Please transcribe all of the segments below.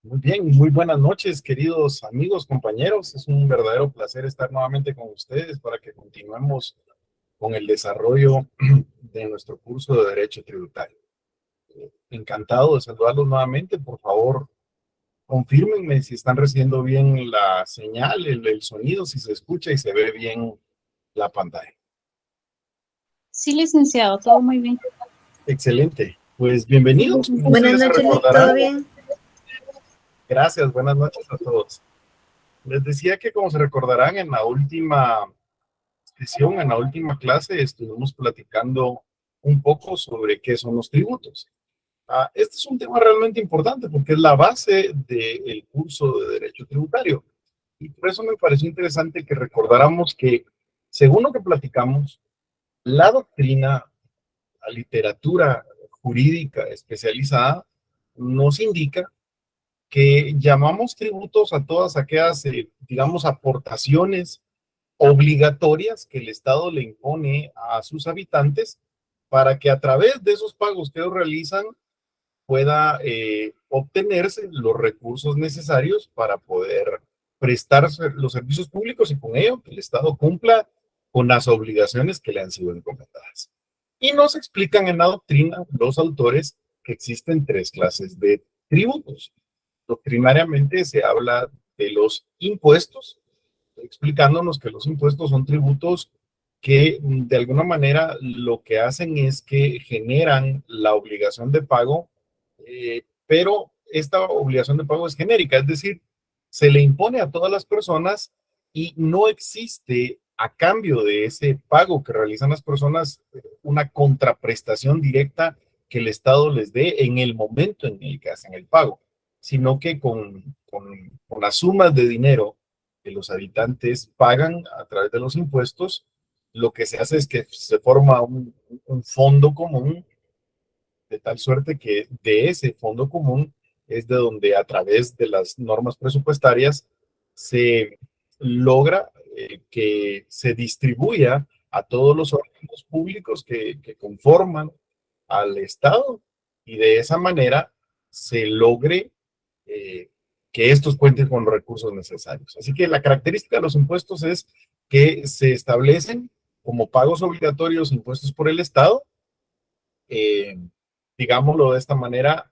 Muy bien, muy buenas noches, queridos amigos, compañeros. Es un verdadero placer estar nuevamente con ustedes para que continuemos con el desarrollo de nuestro curso de Derecho Tributario. Encantado de saludarlos nuevamente. Por favor, confírmenme si están recibiendo bien la señal, el sonido, si se escucha y se ve bien la pantalla. Sí, licenciado, todo muy bien. Excelente. Pues bienvenidos. Como Buenas ustedes se noches, Nick, recordarán, ¿todo bien? gracias, buenas noches a todos. Les decía que como se recordarán en la última sesión, en la última clase, estuvimos platicando un poco sobre qué son los tributos. Este es un tema realmente importante porque es la base del curso de Derecho Tributario. Y por eso me pareció interesante que recordáramos que, según lo que platicamos, la doctrina, la literatura jurídica especializada nos indica que llamamos tributos a todas aquellas, digamos, aportaciones obligatorias que el Estado le impone a sus habitantes para que a través de esos pagos que ellos realizan pueda obtenerse los recursos necesarios para poder prestar los servicios públicos y con ello que el Estado cumpla con las obligaciones que le han sido encomendadas. Y nos explican en la doctrina los autores que existen tres clases de tributos. Doctrinariamente se habla de los impuestos, explicándonos que los impuestos son tributos que de alguna manera lo que hacen es que generan la obligación de pago, pero esta obligación de pago es genérica, es decir, se le impone a todas las personas y no existe a cambio de ese pago que realizan las personas una contraprestación directa que el Estado les dé en el momento en el que hacen el pago, sino que con las sumas de dinero que los habitantes pagan a través de los impuestos, lo que se hace es que se forma un fondo común, de tal suerte que de ese fondo común es de donde a través de las normas presupuestarias se logra que se distribuya a todos los órganos públicos que conforman al Estado y de esa manera se logre eh, que estos cuenten con los recursos necesarios. Así que la característica de los impuestos es que se establecen como pagos obligatorios impuestos por el Estado, eh, digámoslo de esta manera,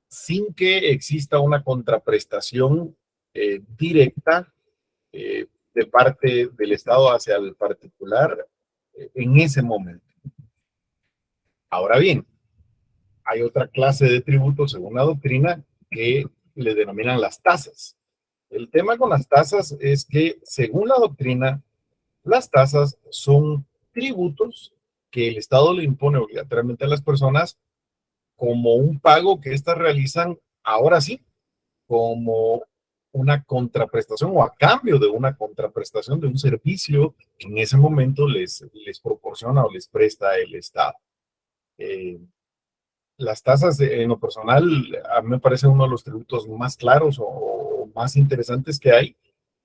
sin que exista una contraprestación directa de parte del Estado hacia el particular en ese momento. Ahora bien, hay otra clase de tributos según la doctrina que le denominan las tasas. El tema con las tasas es que, según la doctrina, las tasas son tributos que el Estado le impone obligatoriamente a las personas como un pago que éstas realizan, ahora sí, como una contraprestación o a cambio de una contraprestación de un servicio que en ese momento les proporciona o les presta el Estado. Eh, las tasas, en lo personal, a mí me parece uno de los tributos más claros o más interesantes que hay,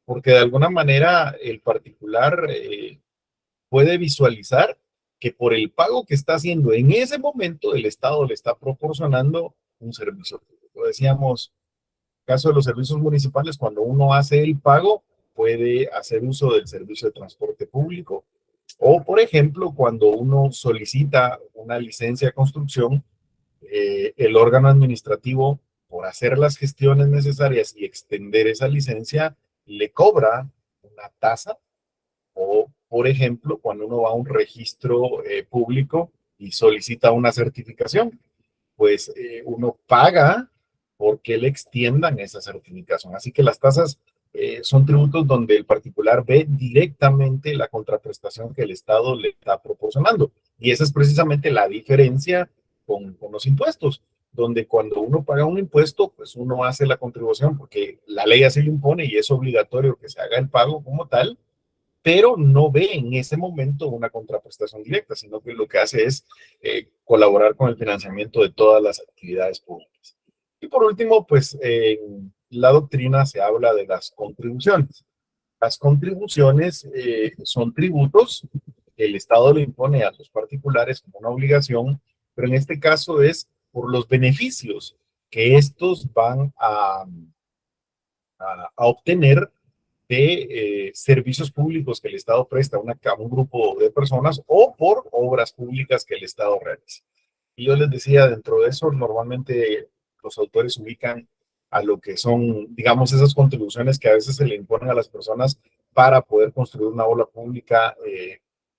porque de alguna manera el particular puede visualizar que por el pago que está haciendo en ese momento, el Estado le está proporcionando un servicio público. Decíamos, en el caso de los servicios municipales, cuando uno hace el pago, puede hacer uso del servicio de transporte público. O, por ejemplo, cuando uno solicita una licencia de construcción, el órgano administrativo, por hacer las gestiones necesarias y extender esa licencia, le cobra una tasa. O, por ejemplo, cuando uno va a un registro público y solicita una certificación, pues uno paga porque le extiendan esa certificación. Así que las tasas son tributos donde el particular ve directamente la contraprestación que el Estado le está proporcionando. Y esa es precisamente la diferencia con los impuestos, donde cuando uno paga un impuesto, pues uno hace la contribución porque la ley así lo impone y es obligatorio que se haga el pago como tal, pero no ve en ese momento una contraprestación directa, sino que lo que hace es colaborar con el financiamiento de todas las actividades públicas. Y por último, pues en la doctrina se habla de las contribuciones. Las contribuciones son tributos que el Estado le impone a los particulares como una obligación, pero en este caso es por los beneficios que estos van a obtener de servicios públicos que el Estado presta a un grupo de personas o por obras públicas que el Estado realiza. Y yo les decía, dentro de eso, normalmente los autores ubican a lo que son, digamos, esas contribuciones que a veces se le imponen a las personas para poder construir una obra pública,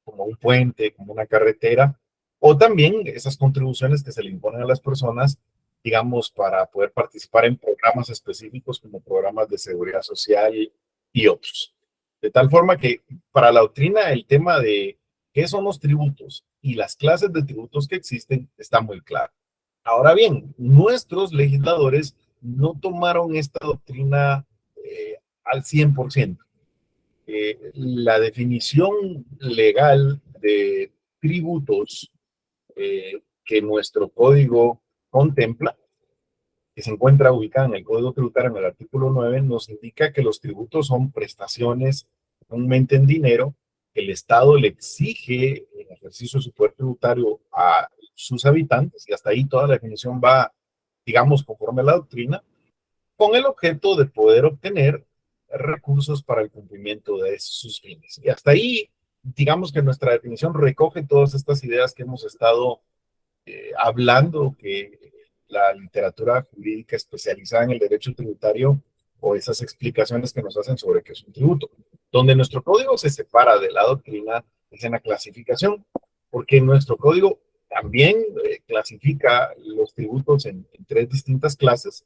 como un puente, como una carretera, o también esas contribuciones que se le imponen a las personas, digamos, para poder participar en programas específicos como programas de seguridad social y otros. De tal forma que para la doctrina el tema de qué son los tributos y las clases de tributos que existen está muy claro. Ahora bien, nuestros legisladores no tomaron esta doctrina al 100%. La definición legal de tributos que nuestro código contempla, que se encuentra ubicada en el Código Tributario en el artículo 9, nos indica que los tributos son prestaciones comúnmente en dinero que el Estado le exige en ejercicio de su poder tributario a sus habitantes, y hasta ahí toda la definición va, digamos, conforme a la doctrina, con el objeto de poder obtener recursos para el cumplimiento de sus fines. Y hasta ahí, digamos que nuestra definición recoge todas estas ideas que hemos estado hablando, que la literatura jurídica especializada en el derecho tributario o esas explicaciones que nos hacen sobre qué es un tributo. Donde nuestro código se separa de la doctrina es en la clasificación, porque nuestro código también clasifica los tributos en tres distintas clases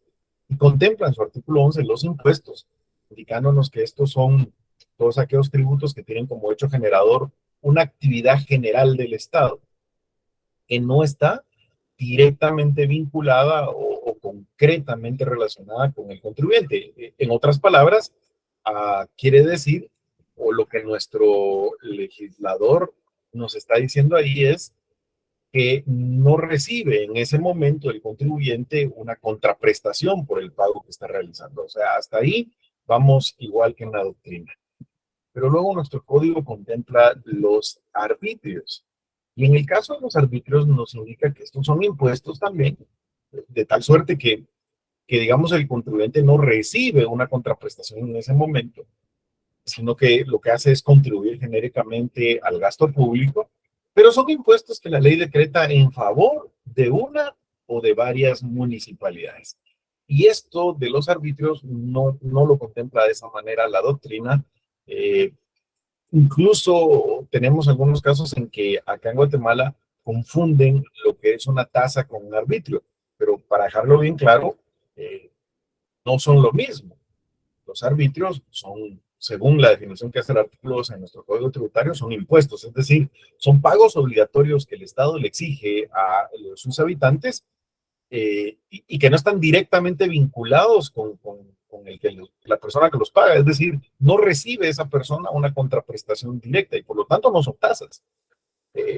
y contempla en su artículo 11 los impuestos, indicándonos que estos son todos aquellos tributos que tienen como hecho generador una actividad general del Estado que no está directamente vinculada o concretamente relacionada con el contribuyente. En otras palabras, quiere decir, o lo que nuestro legislador nos está diciendo ahí es que no recibe en ese momento el contribuyente una contraprestación por el pago que está realizando. O sea, hasta ahí vamos igual que en la doctrina. Pero luego nuestro código contempla los arbitrios. Y en el caso de los arbitrios nos indica que estos son impuestos también, de tal suerte que digamos el contribuyente no recibe una contraprestación en ese momento, sino que lo que hace es contribuir genéricamente al gasto público, pero son impuestos que la ley decreta en favor de una o de varias municipalidades. Y esto de los arbitrios no lo contempla de esa manera la doctrina. Eh, Incluso tenemos algunos casos en que acá en Guatemala confunden lo que es una tasa con un arbitrio, pero para dejarlo bien claro, no son lo mismo. Los arbitrios son, según la definición que hace el artículo 2 en nuestro Código Tributario, son impuestos, es decir, son pagos obligatorios que el Estado le exige a sus habitantes, y que no están directamente vinculados con el que la persona que los paga, es decir, no recibe esa persona una contraprestación directa y por lo tanto no son tasas.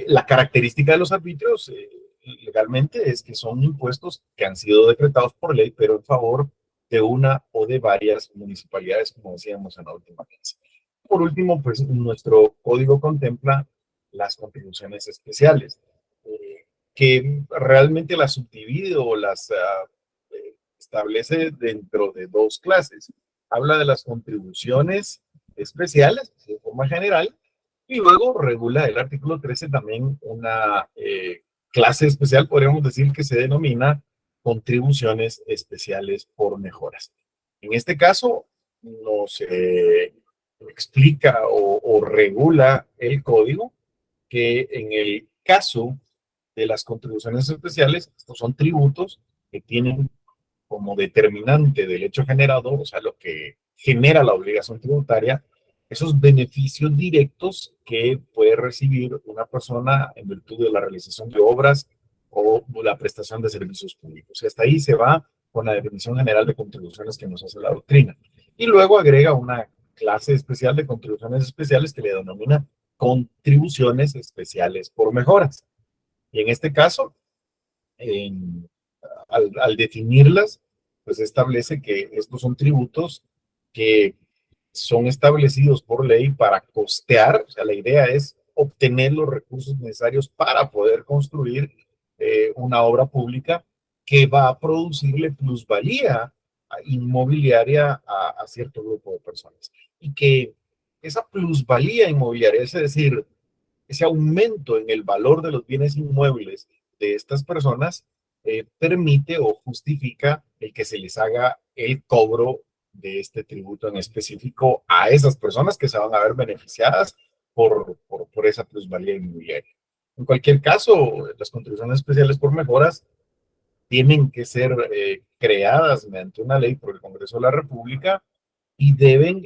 La característica de los arbitrios legalmente es que son impuestos que han sido decretados por ley, pero en favor de una o de varias municipalidades, como decíamos en la última clase. Por último, pues nuestro código contempla las contribuciones especiales, que realmente las subdivide o las establece dentro de dos clases. Habla de las contribuciones especiales de forma general y luego regula el artículo 13 también una clase especial, podríamos decir, que se denomina contribuciones especiales por mejoras. En este caso, nos explica o regula el código que en el caso de las contribuciones especiales, estos son tributos que tienen como determinante del hecho generador, o sea, lo que genera la obligación tributaria, esos beneficios directos que puede recibir una persona en virtud de la realización de obras o la prestación de servicios públicos. Y hasta ahí se va con la definición general de contribuciones que nos hace la doctrina. Y luego agrega una clase especial de contribuciones especiales que le denomina contribuciones especiales por mejoras. Y en este caso, al definirlas, pues establece que estos son tributos que son establecidos por ley para costear, o sea, la idea es obtener los recursos necesarios para poder construir una obra pública que va a producirle plusvalía inmobiliaria a cierto grupo de personas. Y que esa plusvalía inmobiliaria, es decir, ese aumento en el valor de los bienes inmuebles de estas personas, permite o justifica el que se les haga el cobro de este tributo en específico a esas personas que se van a ver beneficiadas por esa plusvalía inmobiliaria. En cualquier caso, las contribuciones especiales por mejoras tienen que ser creadas mediante una ley por el Congreso de la República y deben,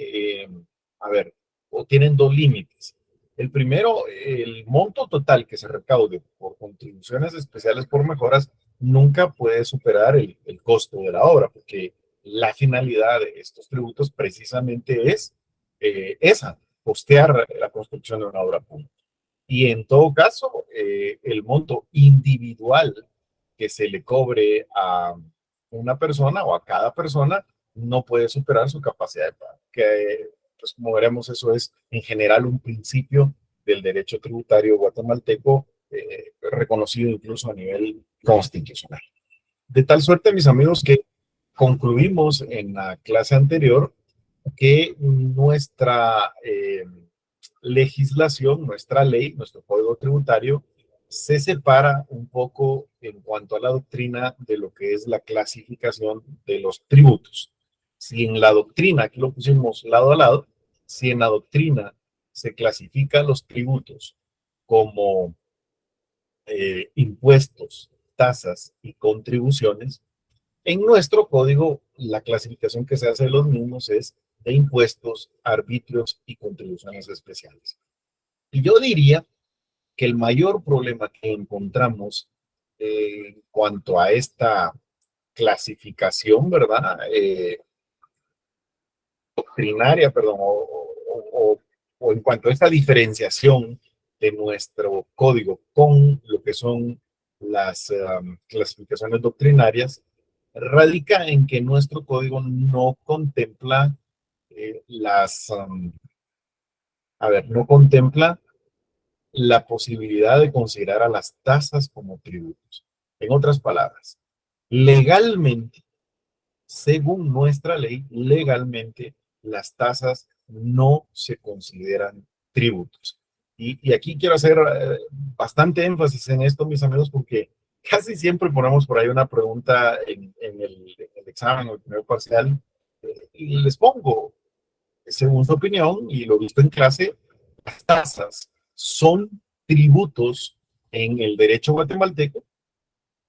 a ver, o tienen dos límites. El primero, el monto total que se recaude por contribuciones especiales por mejoras nunca puede superar el costo de la obra, porque la finalidad de estos tributos precisamente es esa, costear la construcción de una obra pública. Y en todo caso, el monto individual que se le cobre a una persona o a cada persona no puede superar su capacidad de pago. Que, pues como veremos, eso es en general un principio del derecho tributario guatemalteco, reconocido incluso a nivel constitucional. De tal suerte, mis amigos, que concluimos en la clase anterior que nuestra legislación, nuestra ley, nuestro código tributario, se separa un poco en cuanto a la doctrina de lo que es la clasificación de los tributos. Si en la doctrina, aquí lo pusimos lado a lado, si en la doctrina se clasifican los tributos como impuestos, tasas y contribuciones, en nuestro código la clasificación que se hace de los mismos es de impuestos, arbitrios y contribuciones especiales. Y yo diría que el mayor problema que encontramos en cuanto a esta clasificación, ¿verdad? Doctrinaria, perdón, o en cuanto a esta diferenciación de nuestro código con lo que son las clasificaciones doctrinarias, radica en que nuestro código no contempla no contempla la posibilidad de considerar a las tasas como tributos. En otras palabras, legalmente, según nuestra ley, legalmente las tasas no se consideran tributos. Y aquí quiero hacer bastante énfasis en esto, mis amigos, porque casi siempre ponemos por ahí una pregunta en el examen o el primer parcial y les pongo, según su opinión, y lo visto en clase, las tasas son tributos en el derecho guatemalteco.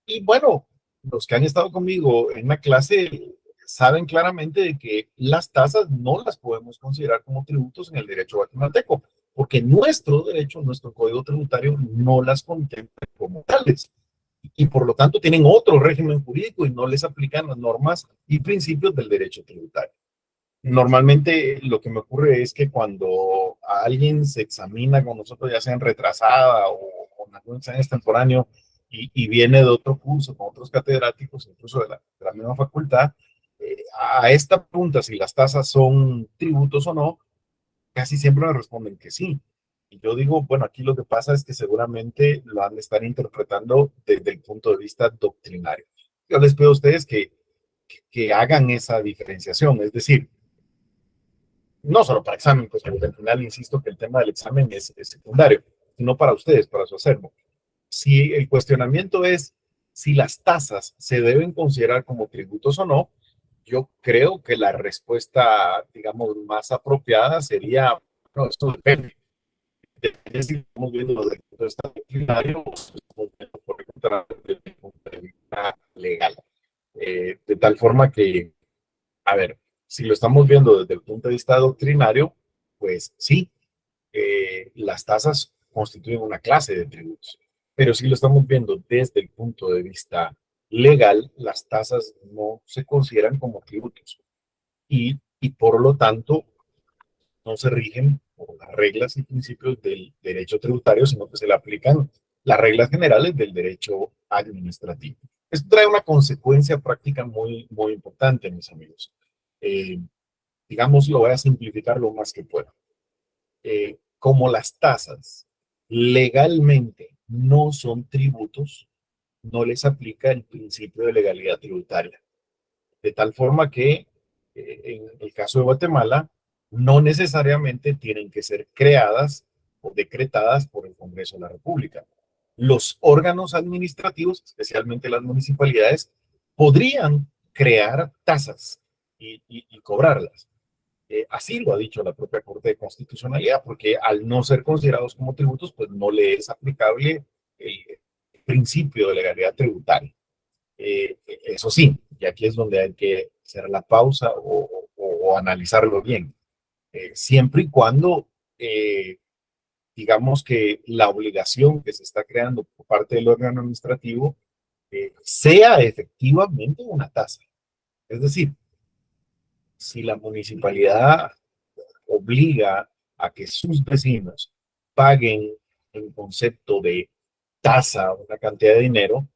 Y bueno, los que han estado conmigo en la clase saben claramente de que las tasas no las podemos considerar como tributos en el derecho guatemalteco, porque nuestro derecho, nuestro código tributario no las contempla como tales. Y por lo tanto tienen otro régimen jurídico y no les aplican las normas y principios del derecho tributario. Normalmente lo que me ocurre es que cuando alguien se examina con nosotros, ya sea en retrasada o con algún examen extemporáneo, y viene de otro curso con otros catedráticos, incluso de la misma facultad, a esta pregunta, si las tasas son tributos o no, casi siempre me responden que sí. Y yo digo, bueno, aquí lo que pasa es que seguramente lo han de estar interpretando desde el punto de vista doctrinario. Yo les pido a ustedes que hagan esa diferenciación, es decir, no solo para examen, pues porque al final insisto que el tema del examen es secundario, sino para ustedes, para su acervo. Si el cuestionamiento es si las tasas se deben considerar como tributos o no, yo creo que la respuesta, digamos, más apropiada sería, no, esto depende. Depende si estamos viendo desde el punto de vista disciplinario o si estamos viendo por el contrario desde el punto de vista legal. De tal forma que, a ver, si lo estamos viendo desde el punto de vista doctrinario, pues sí, las tasas constituyen una clase de tributos. Pero si lo estamos viendo desde el punto de vista legal, las tasas no se consideran como tributos y por lo tanto no se rigen por las reglas y principios del derecho tributario, sino que se le aplican las reglas generales del derecho administrativo. Esto trae una consecuencia práctica muy, muy importante, mis amigos. Digamos, lo voy a simplificar lo más que pueda. Como las tasas legalmente no son tributos, no les aplica el principio de legalidad tributaria. De tal forma que en el caso de Guatemala, no necesariamente tienen que ser creadas o decretadas por el Congreso de la República. Los órganos administrativos, especialmente las municipalidades, podrían crear tasas y cobrarlas. Así lo ha dicho la propia Corte de Constitucionalidad, porque al no ser considerados como tributos, pues no le es aplicable el principio de legalidad tributaria. Eso sí, y aquí es donde hay que hacer la pausa o analizarlo bien. Siempre y cuando, digamos que la obligación que se está creando por parte del órgano administrativo sea efectivamente una tasa. Es decir, si la municipalidad obliga a que sus vecinos paguen en concepto de tasa una cantidad de dinero,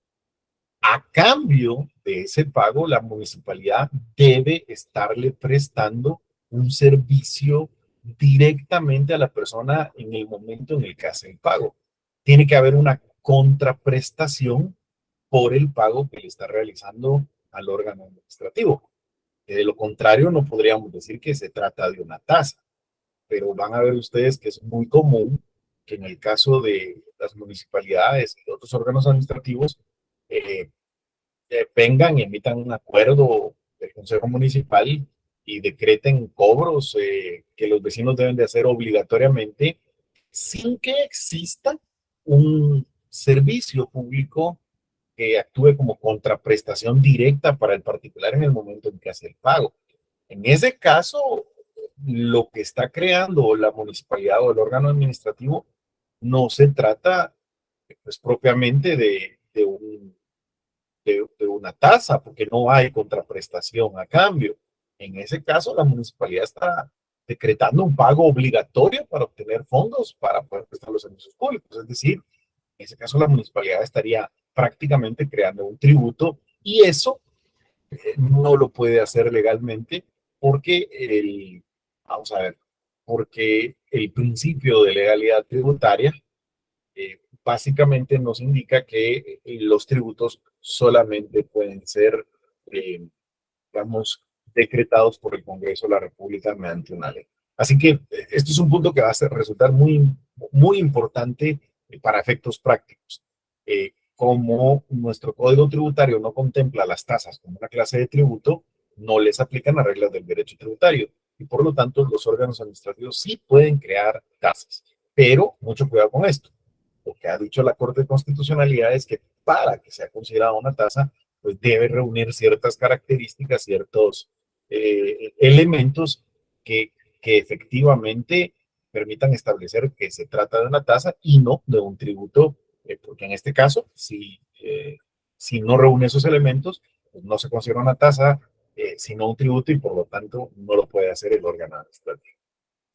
a cambio de ese pago, la municipalidad debe estarle prestando un servicio directamente a la persona en el momento en el que hace el pago. Tiene que haber una contraprestación por el pago que le está realizando al órgano administrativo. De lo contrario, no podríamos decir que se trata de una tasa, pero van a ver ustedes que es muy común que en el caso de las municipalidades y otros órganos administrativos, eh, vengan y emitan un acuerdo del Consejo Municipal y decreten cobros que los vecinos deben de hacer obligatoriamente sin que exista un servicio público que actúe como contraprestación directa para el particular en el momento en que hace el pago. En ese caso, lo que está creando la municipalidad o el órgano administrativo no se trata pues, propiamente de una tasa, porque no hay contraprestación a cambio. En ese caso, la municipalidad está decretando un pago obligatorio para obtener fondos para poder prestar los servicios públicos. Es decir, en ese caso, la municipalidad estaría prácticamente creando un tributo y eso no lo puede hacer legalmente porque vamos a ver, porque el principio de legalidad tributaria básicamente nos indica que los tributos solamente pueden ser, digamos, decretados por el Congreso de la República mediante una ley. Así que esto es un punto que va a resultar muy importante para efectos prácticos. Como nuestro código tributario no contempla las tasas como una clase de tributo, no les aplican las reglas del derecho tributario y por lo tanto los órganos administrativos sí pueden crear tasas, pero mucho cuidado con esto. Lo que ha dicho la Corte de Constitucionalidad es que para que sea considerada una tasa, pues debe reunir ciertas características, ciertos elementos que efectivamente permitan establecer que se trata de una tasa y no de un tributo, porque en este caso, si no reúne esos elementos, pues no se considera una tasa, sino un tributo y por lo tanto no lo puede hacer el órgano administrativo.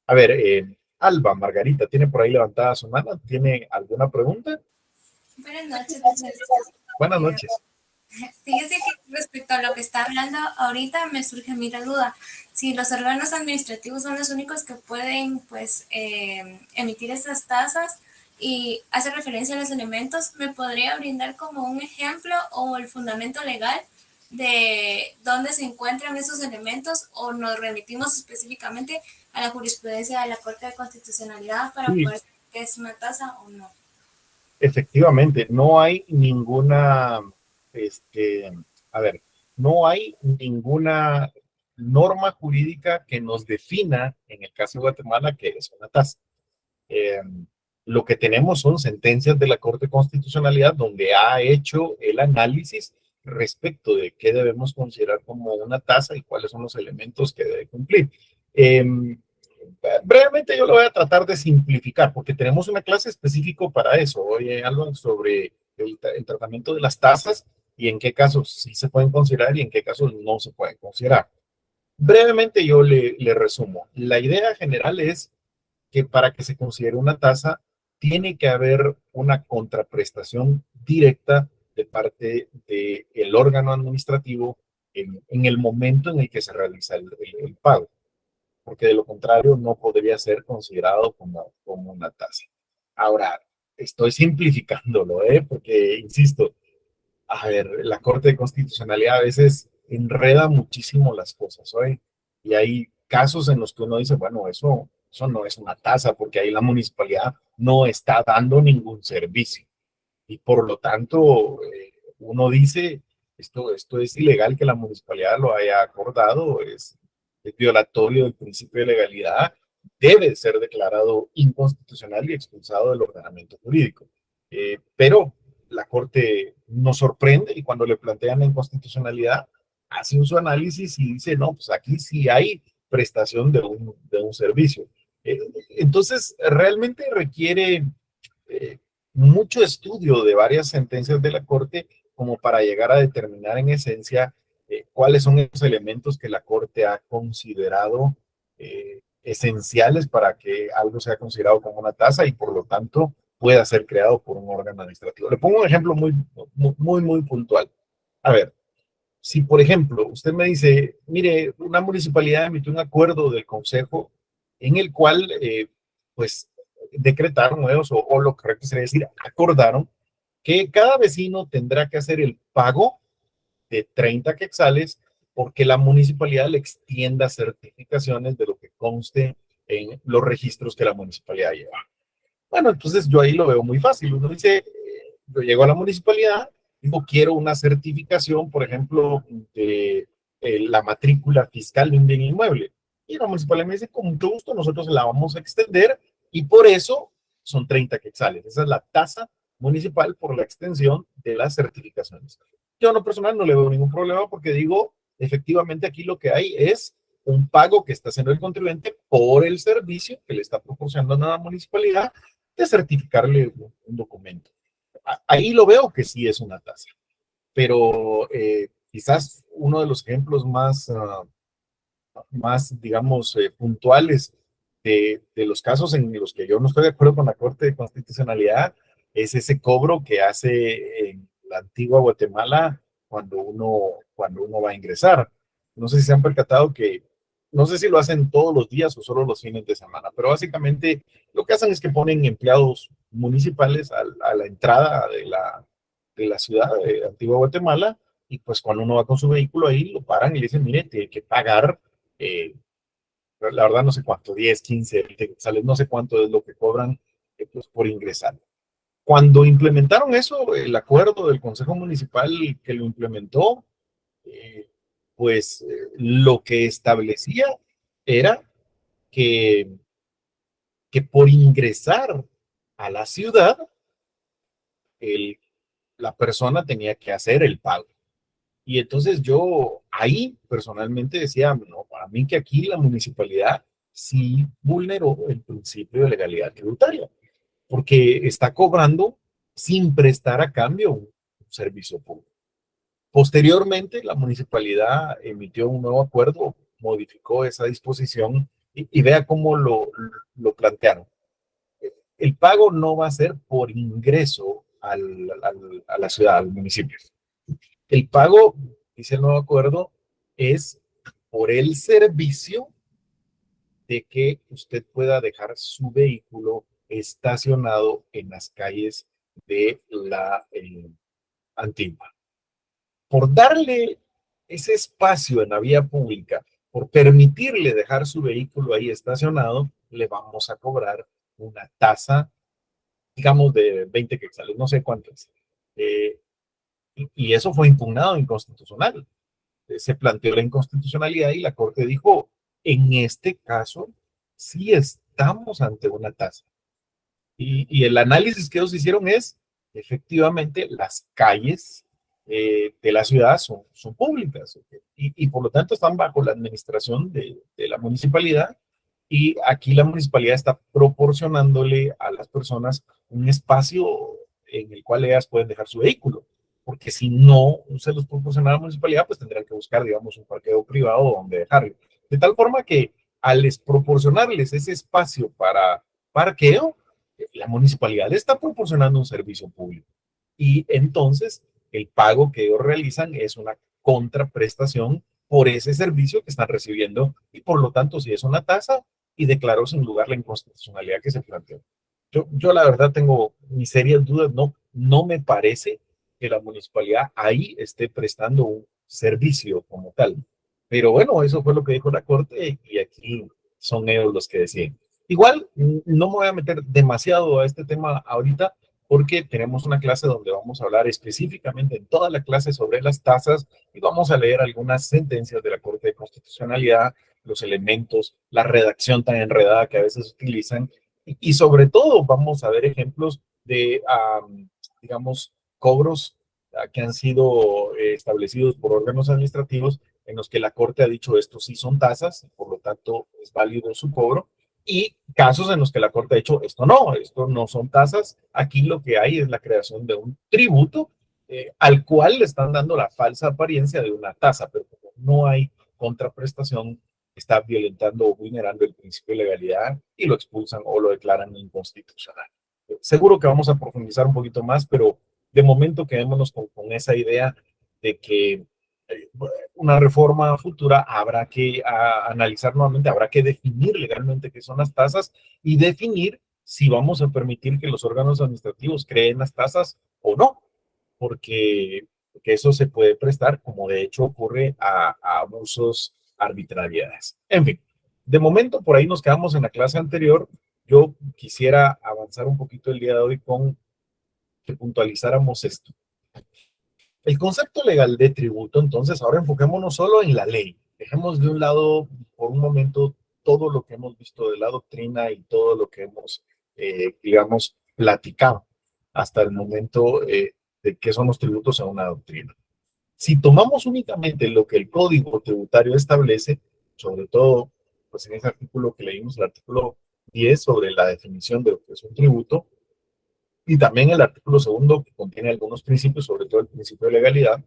A ver, Alba, Margarita, ¿tiene por ahí levantada su mano? ¿Tiene alguna pregunta? Buenas noches. Buenas noches. Fíjese que respecto a lo que está hablando ahorita me surge mi duda. Si los órganos administrativos son los únicos que pueden pues emitir esas tasas y hace referencia a los elementos, ¿me podría brindar como un ejemplo o el fundamento legal de dónde se encuentran esos elementos o nos remitimos específicamente a la jurisprudencia de la Corte de Constitucionalidad para Sí, poder saber qué es una tasa o no? efectivamente, no hay ninguna, a ver, no hay ninguna norma jurídica que nos defina, en el caso de Guatemala, que es una tasa. Eh, lo que tenemos son sentencias de la Corte de Constitucionalidad donde ha hecho el análisis respecto de qué debemos considerar como una tasa y cuáles son los elementos que debe cumplir. Brevemente yo lo voy a tratar de simplificar porque tenemos una clase específica para eso. Hoy algo sobre el tratamiento de las tasas y en qué casos sí se pueden considerar y en qué casos no se pueden considerar. Brevemente yo le resumo. La idea general es que para que se considere una tasa, tiene que haber una contraprestación directa de parte del órgano administrativo en el momento en el que se realiza el pago, porque de lo contrario no podría ser considerado como una tasa. Ahora, estoy simplificándolo, porque, insisto, A ver, la Corte de Constitucionalidad a veces enreda muchísimo las cosas, ¿oye? Y hay casos en los que uno dice, bueno, eso no es una tasa, porque ahí la municipalidad no está dando ningún servicio. Y por lo tanto, uno dice, esto es ilegal que la municipalidad lo haya acordado, es violatorio del principio de legalidad, debe ser declarado inconstitucional y expulsado del ordenamiento jurídico. Pero la Corte nos sorprende y cuando le plantean la inconstitucionalidad, hace un su análisis y dice, no, pues aquí sí hay prestación de un servicio. Eh, entonces, realmente requiere eh, mucho estudio de varias sentencias de la Corte como para llegar a determinar en esencia cuáles son esos elementos que la Corte ha considerado esenciales para que algo sea considerado como una tasa y por lo tanto pueda ser creado por un órgano administrativo. Le pongo un ejemplo muy puntual. A ver, si por ejemplo usted me dice, mire, una municipalidad emitió un acuerdo del consejo en el cual, pues, decretaron o lo correcto sería decir, acordaron que cada vecino tendrá que hacer el pago de 30 quetzales porque la municipalidad le extienda certificaciones de lo que conste en los registros que la municipalidad lleva. Bueno, entonces yo ahí lo veo muy fácil. Uno dice, yo llego a la municipalidad, digo, quiero una certificación, por ejemplo, de la matrícula fiscal de un bien inmueble. Y la municipalidad me dice, con mucho gusto, nosotros la vamos a extender y por eso son 30 quetzales. Esa es la tasa municipal por la extensión de las certificaciones. Yo en lo personal no le veo ningún problema porque digo, efectivamente aquí lo que hay es un pago que está haciendo el contribuyente por el servicio que le está proporcionando a la municipalidad de certificarle un documento. Ahí lo veo que sí es una tasa, pero quizás uno de los ejemplos más digamos, puntuales de los casos en los que yo no estoy de acuerdo con la Corte de Constitucionalidad es ese cobro que hace en la antigua Guatemala cuando uno va a ingresar. No sé si se han percatado que, no sé si lo hacen todos los días o solo los fines de semana, pero básicamente lo que hacen es que ponen empleados municipales a la entrada de la ciudad de Antigua Guatemala y pues cuando uno va con su vehículo ahí lo paran y le dicen, mire, tiene que pagar, la verdad no sé cuánto, 10, 15, 20 quetzales, no sé cuánto es lo que cobran pues, por ingresar. Cuando implementaron eso, el acuerdo del Consejo Municipal que lo implementó, eh, pues lo que establecía era que, que por ingresar a la ciudad, el, la persona tenía que hacer el pago. Y entonces yo ahí personalmente decía, no, para mí que aquí la municipalidad sí vulneró el principio de legalidad tributaria, porque está cobrando sin prestar a cambio un servicio público. Posteriormente, la municipalidad emitió un nuevo acuerdo, modificó esa disposición y vea cómo lo plantearon. El pago no va a ser por ingreso a la ciudad, al municipio. El pago, dice el nuevo acuerdo, es por el servicio de que usted pueda dejar su vehículo estacionado en las calles de la antigua. Por darle ese espacio en la vía pública, por permitirle dejar su vehículo ahí estacionado, le vamos a cobrar una tasa, digamos, de 20 quetzales, no sé cuánto es. Y eso fue impugnado inconstitucional. Se planteó la inconstitucionalidad y la Corte dijo, en este caso, sí estamos ante una tasa. Y el análisis que ellos hicieron es, efectivamente, las calles de la ciudad son públicas y por lo tanto están bajo la administración de la municipalidad y aquí la municipalidad está proporcionándole a las personas un espacio en el cual ellas pueden dejar su vehículo, porque si no se los proporciona la municipalidad, pues tendrán que buscar, digamos, un parqueo privado donde dejarlo. De tal forma que al proporcionarles ese espacio para parqueo, la municipalidad le está proporcionando un servicio público. Y entonces el pago que ellos realizan es una contraprestación por ese servicio que están recibiendo y por lo tanto si es una tasa y declaró sin lugar la inconstitucionalidad que se planteó. Yo la verdad tengo mis serias dudas, no me parece que la municipalidad ahí esté prestando un servicio como tal. Pero bueno, eso fue lo que dijo la Corte y aquí son ellos los que deciden. Igual, no me voy a meter demasiado a este tema ahorita porque tenemos una clase donde vamos a hablar específicamente en toda la clase sobre las tasas y vamos a leer algunas sentencias de la Corte de Constitucionalidad, los elementos, la redacción tan enredada que a veces utilizan y sobre todo vamos a ver ejemplos de, digamos, cobros que han sido establecidos por órganos administrativos en los que la Corte ha dicho esto sí son tasas, por lo tanto es válido su cobro, y casos en los que la Corte ha dicho esto no son tasas, aquí lo que hay es la creación de un tributo al cual le están dando la falsa apariencia de una tasa, pero como no hay contraprestación, está violentando o vulnerando el principio de legalidad y lo expulsan o lo declaran inconstitucional. Seguro que vamos a profundizar un poquito más, pero de momento quedémonos con esa idea de que una reforma futura habrá que analizar nuevamente, habrá que definir legalmente qué son las tasas y definir si vamos a permitir que los órganos administrativos creen las tasas o no, porque eso se puede prestar, como de hecho ocurre a abusos, arbitrariedades. En fin, de momento por ahí nos quedamos en la clase anterior. Yo quisiera avanzar un poquito el día de hoy con que puntualizáramos esto. El concepto legal de tributo, entonces, ahora enfoquémonos solo en la ley. Dejemos de un lado, por un momento, todo lo que hemos visto de la doctrina y todo lo que hemos, digamos, platicado hasta el momento de qué son los tributos en una doctrina. Si tomamos únicamente lo que el Código Tributario establece, sobre todo, pues en ese artículo que leímos, el artículo 10 sobre la definición de lo que es un tributo, y también el artículo segundo que contiene algunos principios, sobre todo el principio de legalidad.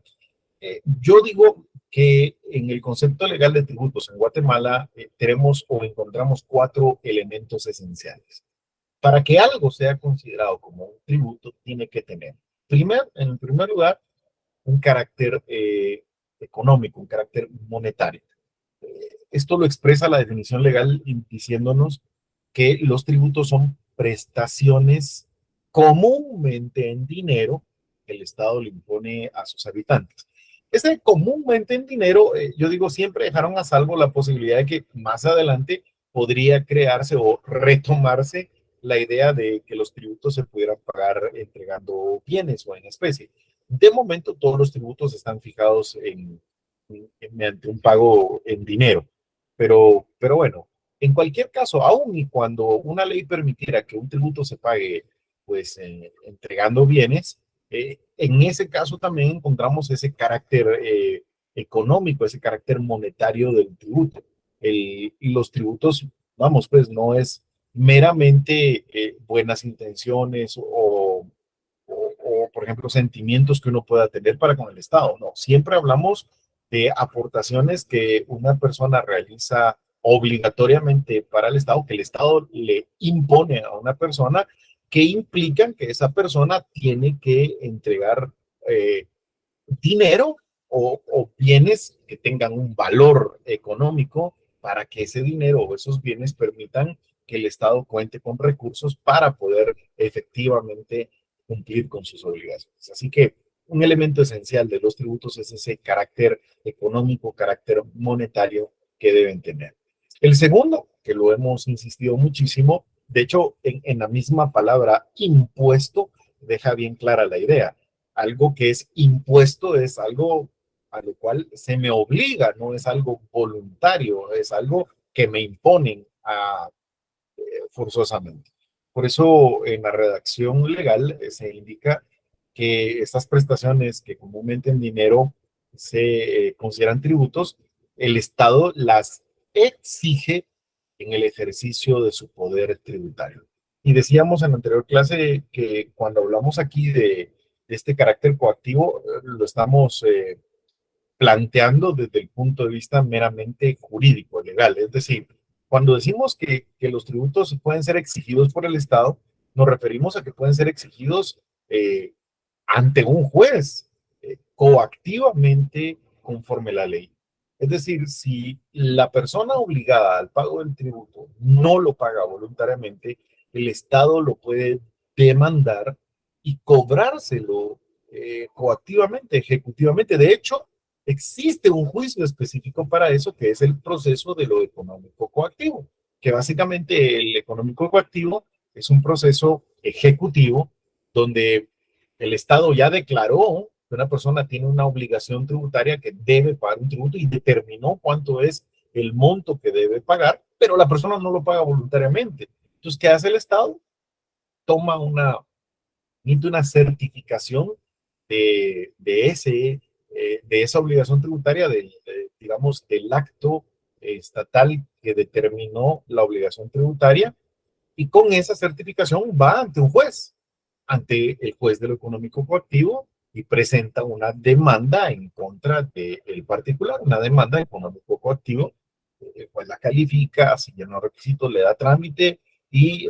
Yo digo que en el concepto legal de tributos en Guatemala tenemos o encontramos 4 elementos esenciales. Para que algo sea considerado como un tributo, tiene que tener, en primer lugar, un carácter económico, un carácter monetario. Esto lo expresa la definición legal diciéndonos que los tributos son prestaciones comúnmente en dinero que el Estado le impone a sus habitantes. Ese comúnmente en dinero, yo digo, siempre dejaron a salvo la posibilidad de que más adelante podría crearse o retomarse la idea de que los tributos se pudieran pagar entregando bienes o en especie. De momento, todos los tributos están fijados mediante un pago en dinero. Pero bueno, en cualquier caso, aun y cuando una ley permitiera que un tributo se pague, pues, entregando bienes, en ese caso también encontramos ese carácter económico, ese carácter monetario del tributo. Y los tributos, vamos, pues, no es meramente buenas intenciones o, por ejemplo, sentimientos que uno pueda tener para con el Estado. No, siempre hablamos de aportaciones que una persona realiza obligatoriamente para el Estado, que el Estado le impone a una persona, que implican que esa persona tiene que entregar dinero o bienes que tengan un valor económico para que ese dinero o esos bienes permitan que el Estado cuente con recursos para poder efectivamente cumplir con sus obligaciones. Así que un elemento esencial de los tributos es ese carácter económico, carácter monetario que deben tener. El segundo, que lo hemos insistido muchísimo, de hecho, en la misma palabra impuesto, deja bien clara la idea. Algo que es impuesto es algo a lo cual se me obliga, no es algo voluntario, es algo que me imponen forzosamente. Por eso en la redacción legal se indica que estas prestaciones que comúnmente en dinero se consideran tributos, el Estado las exige en el ejercicio de su poder tributario. Y decíamos en la anterior clase que cuando hablamos aquí de este carácter coactivo, lo estamos planteando desde el punto de vista meramente jurídico, legal. Es decir, cuando decimos que los tributos pueden ser exigidos por el Estado, nos referimos a que pueden ser exigidos ante un juez, coactivamente conforme la ley. Es decir, si la persona obligada al pago del tributo no lo paga voluntariamente, el Estado lo puede demandar y cobrárselo coactivamente, ejecutivamente. De hecho, existe un juicio específico para eso, que es el proceso de lo económico coactivo, que básicamente el económico coactivo es un proceso ejecutivo donde el Estado ya declaró que una persona tiene una obligación tributaria que debe pagar un tributo y determinó cuánto es el monto que debe pagar, pero la persona no lo paga voluntariamente. Entonces, ¿qué hace el Estado? Toma emite una certificación de esa obligación tributaria, digamos, del acto estatal que determinó la obligación tributaria, y con esa certificación va ante un juez, ante el juez de lo económico coactivo, y presenta una demanda en contra del particular, una demanda económico coactivo, pues la califica, así llena los requisitos, le da trámite y,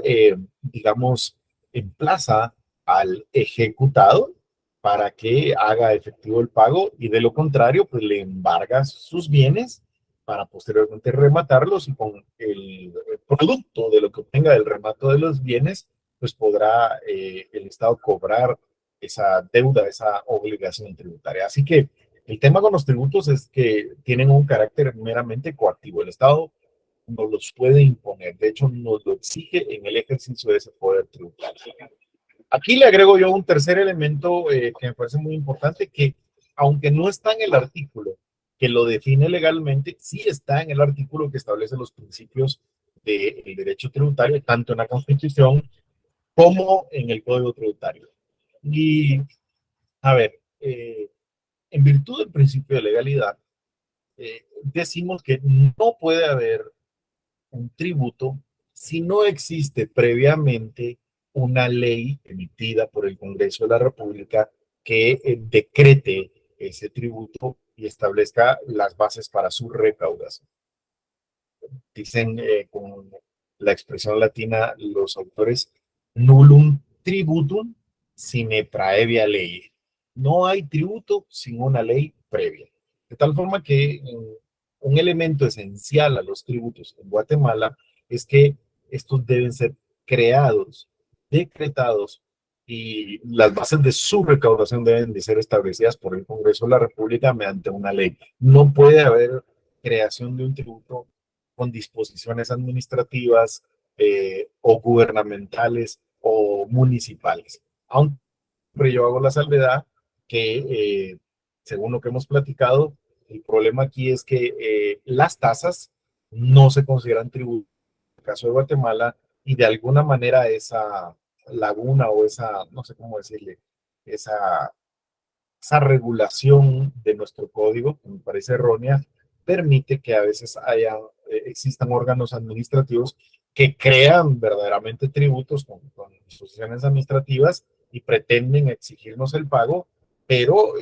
digamos, emplaza al ejecutado para que haga efectivo el pago, y de lo contrario, pues le embarga sus bienes para posteriormente rematarlos, y con el producto de lo que obtenga del remato de los bienes, pues podrá el Estado cobrar esa deuda, esa obligación tributaria. Así que el tema con los tributos es que tienen un carácter meramente coactivo. El Estado nos los puede imponer, de hecho nos lo exige en el ejercicio de ese poder tributario. Aquí le agrego yo un tercer elemento que me parece muy importante, que aunque no está en el artículo que lo define legalmente, sí está en el artículo que establece los principios del derecho tributario, tanto en la Constitución como en el Código Tributario. Y, a ver, en virtud del principio de legalidad, decimos que no puede haber un tributo si no existe previamente una ley emitida por el Congreso de la República que decrete ese tributo y establezca las bases para su recaudación. Dicen con la expresión latina los autores, nullum tributum sine praevia ley. No hay tributo sin una ley previa. De tal forma que un elemento esencial a los tributos en Guatemala es que estos deben ser creados, decretados, y las bases de su recaudación deben de ser establecidas por el Congreso de la República mediante una ley. No puede haber creación de un tributo con disposiciones administrativas o gubernamentales o municipales. Aunque yo hago la salvedad que, según lo que hemos platicado, el problema aquí es que las tasas no se consideran tributo en el caso de Guatemala, y de alguna manera esa laguna o esa, no sé cómo decirle, esa regulación de nuestro código, que me parece errónea, permite que a veces existan órganos administrativos que crean verdaderamente tributos con disposiciones administrativas y pretenden exigirnos el pago, pero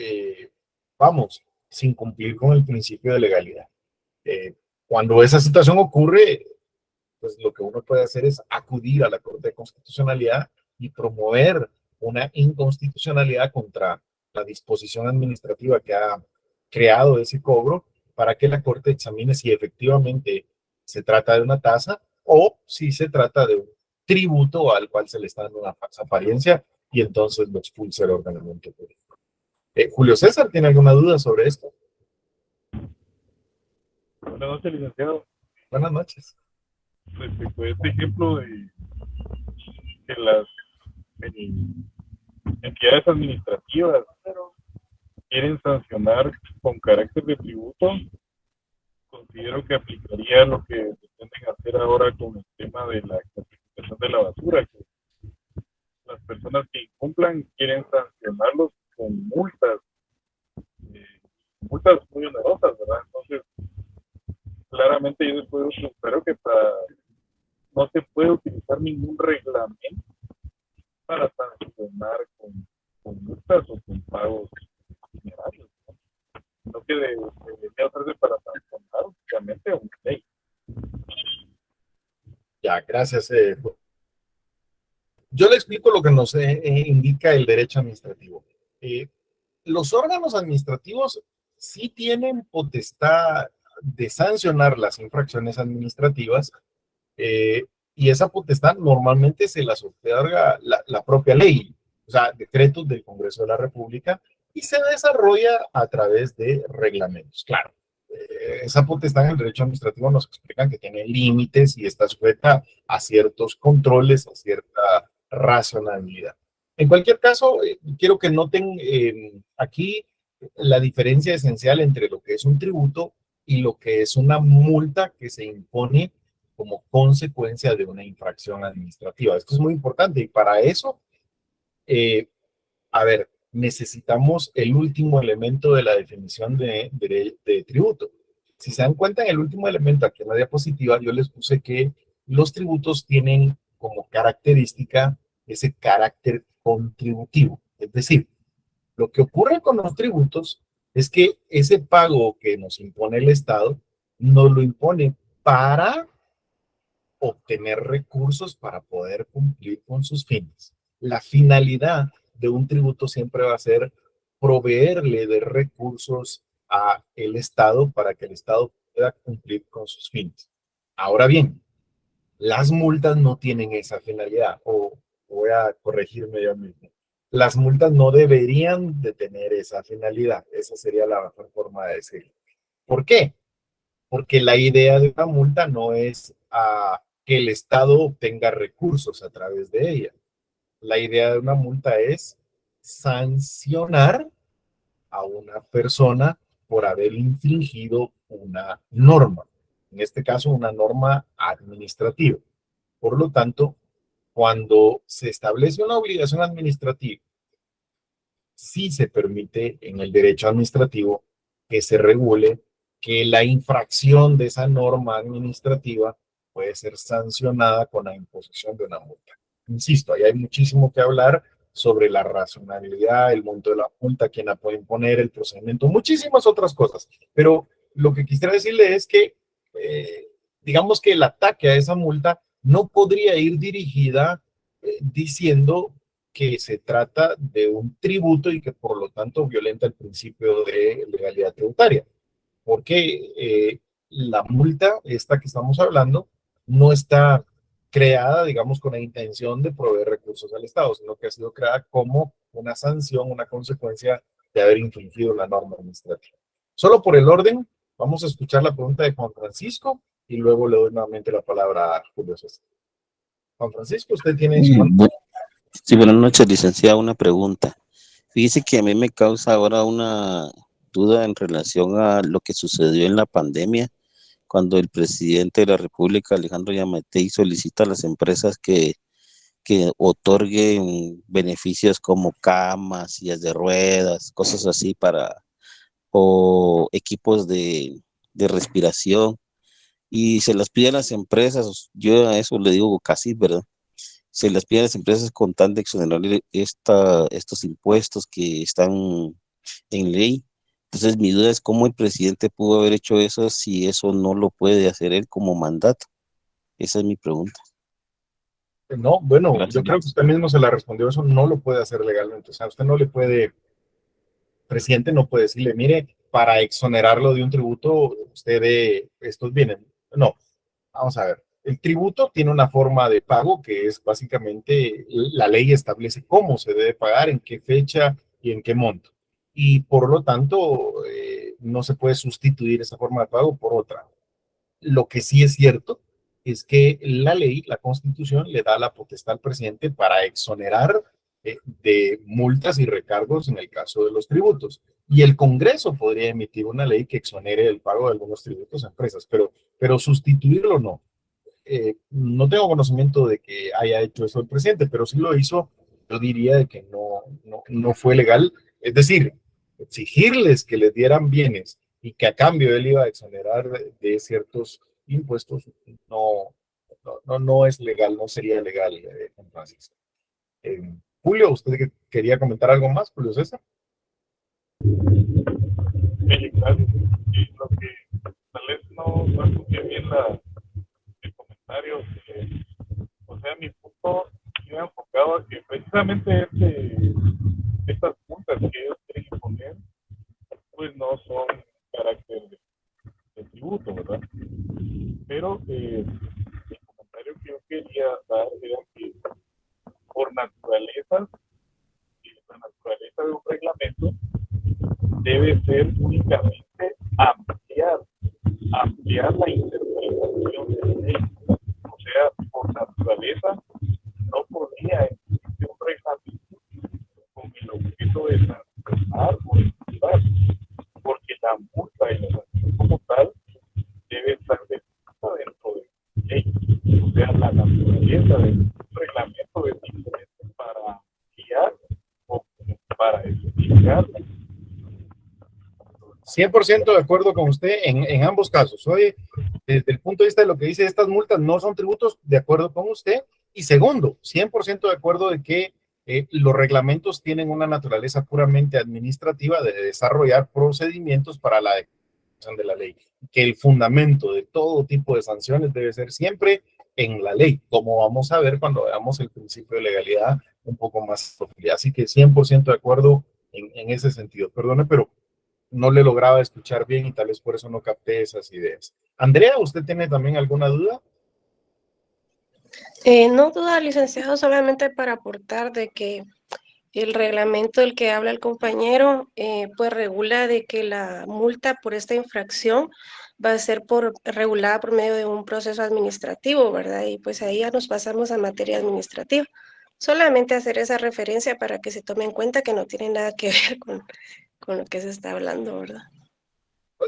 vamos, sin cumplir con el principio de legalidad. Cuando esa situación ocurre, pues lo que uno puede hacer es acudir a la Corte de Constitucionalidad y promover una inconstitucionalidad contra la disposición administrativa que ha creado ese cobro, para que la Corte examine si efectivamente se trata de una tasa o si se trata de un tributo al cual se le está dando una falsa apariencia, y entonces lo expulsa el ordenamiento jurídico. Julio César, ¿tiene alguna duda sobre esto? Buenas noches, licenciado. Buenas noches. Respecto a este ejemplo de que las entidades administrativas quieren sancionar con carácter de tributo, considero que aplicaría lo que pretenden hacer ahora con el tema de la clasificación de la basura, que las personas que incumplan quieren sancionarlos con multas muy onerosas, ¿verdad? Entonces, claramente yo espero que no se puede utilizar ningún reglamento para sancionar con multas o con pagos dinerarios, ¿no? Sino que debería hacerse para sancionar únicamente una ley. Ya, gracias. Yo le explico lo que nos indica el derecho administrativo. Los órganos administrativos sí tienen potestad de sancionar las infracciones administrativas, y esa potestad normalmente se las otorga la propia ley. o sea, decretos del Congreso de la República y se desarrolla a través de reglamentos. Claro, esa potestad en el derecho administrativo nos explican que tiene límites y está sujeta a ciertos controles, a cierta racionalidad. En cualquier caso, quiero que noten aquí la diferencia esencial entre lo que es un tributo y lo que es una multa que se impone como consecuencia de una infracción administrativa. Esto es muy importante y para eso, eh, a ver, necesitamos el último elemento de la definición de tributo. Si se dan cuenta, en el último elemento aquí en la diapositiva, yo les puse que los tributos tienen como característica ese carácter contributivo. Es decir, lo que ocurre con los tributos es que ese pago que nos impone el Estado nos lo impone para obtener recursos para poder cumplir con sus fines. La finalidad de un tributo siempre va a ser proveerle de recursos a el Estado para que el Estado pueda cumplir con sus fines. Ahora bien, las multas no tienen esa finalidad, o voy a corregirme yo mismo. Las multas no deberían de tener esa finalidad. Esa sería la mejor forma de decirlo. ¿Por qué? Porque la idea de una multa no es que el Estado obtenga recursos a través de ella. La idea de una multa es sancionar a una persona por haber infringido una norma, en este caso una norma administrativa. Por lo tanto, cuando se establece una obligación administrativa, sí se permite en el derecho administrativo que se regule que la infracción de esa norma administrativa puede ser sancionada con la imposición de una multa. Insisto, ahí hay muchísimo que hablar sobre la racionalidad, el monto de la multa, quién la puede imponer, el procedimiento, muchísimas otras cosas. Pero lo que quisiera decirle es que, digamos que el ataque a esa multa no podría ir dirigida diciendo que se trata de un tributo y que por lo tanto violenta el principio de legalidad tributaria, porque la multa, esta que estamos hablando, no está creada, digamos, con la intención de proveer recursos al Estado, sino que ha sido creada como una sanción, una consecuencia de haber infringido la norma administrativa. Solo por el orden, vamos a escuchar la pregunta de Juan Francisco y luego le doy nuevamente la palabra a Julio César. Juan Francisco, usted tiene su mano. Sí, buenas noches, licenciada. Una pregunta. Fíjese que a mí me causa ahora una duda en relación a lo que sucedió en la pandemia, cuando el presidente de la República, Alejandro Yamatei, solicita a las empresas que otorguen beneficios como camas, sillas de ruedas, cosas así o equipos de respiración, y se las pide a las empresas. Yo a eso le digo casi, ¿verdad? Se les pide a las empresas con tal de exonerar estos impuestos que están en ley. Entonces, mi duda es cómo el presidente pudo haber hecho eso si eso no lo puede hacer él como mandato. Esa es mi pregunta. No, bueno, Gracias. yo creo que usted mismo se la respondió, eso no lo puede hacer legalmente. O sea, usted no le puede, presidente no puede decirle, mire, para exonerarlo de un tributo, usted de estos bienes. No, vamos a ver. El tributo tiene una forma de pago que es básicamente la ley establece cómo se debe pagar, en qué fecha y en qué monto. Y por lo tanto, no se puede sustituir esa forma de pago por otra. Lo que sí es cierto es que la ley, la Constitución, le da la potestad al presidente para exonerar de multas y recargos en el caso de los tributos. Y el Congreso podría emitir una ley que exonere el pago de algunos tributos a empresas, pero sustituirlo no. No tengo conocimiento de que haya hecho eso el presidente, pero si lo hizo, yo diría de que no fue legal. Es decir, exigirles que les dieran bienes y que a cambio él iba a exonerar de ciertos impuestos, no es legal, no sería legal, Juan Francisco. Julio, ¿usted quería comentar algo más, Julio César? Sí, gracias. Y lo que tal vez no escuché bien el comentario, o sea, mi punto iba enfocado a que precisamente estas multas que ellos quieren imponer, pues no son carácter de tributo, ¿verdad? Pero el comentario que yo quería dar era que por naturaleza ley. O sea, la naturaleza del reglamento es simplemente para guiar o para explicarla. 100% de acuerdo con usted en ambos casos. Oye, desde el punto de vista de lo que dice, estas multas no son tributos, de acuerdo con usted. Y segundo, 100% de acuerdo de que los reglamentos tienen una naturaleza puramente administrativa de desarrollar procedimientos para la ejecución de la ley. Que el fundamento de todo tipo de sanciones debe ser siempre en la ley, como vamos a ver cuando veamos el principio de legalidad un poco más profundidad. Así que 100% de acuerdo en ese sentido. Perdone, pero no le lograba escuchar bien y tal vez por eso no capté esas ideas. Andrea, ¿usted tiene también alguna duda? No duda, licenciado, solamente para aportar de que el reglamento del que habla el compañero, pues regula de que la multa por esta infracción va a ser regulada por medio de un proceso administrativo, ¿verdad? Y pues ahí ya nos pasamos a materia administrativa. Solamente hacer esa referencia para que se tome en cuenta que no tiene nada que ver con lo que se está hablando, ¿verdad?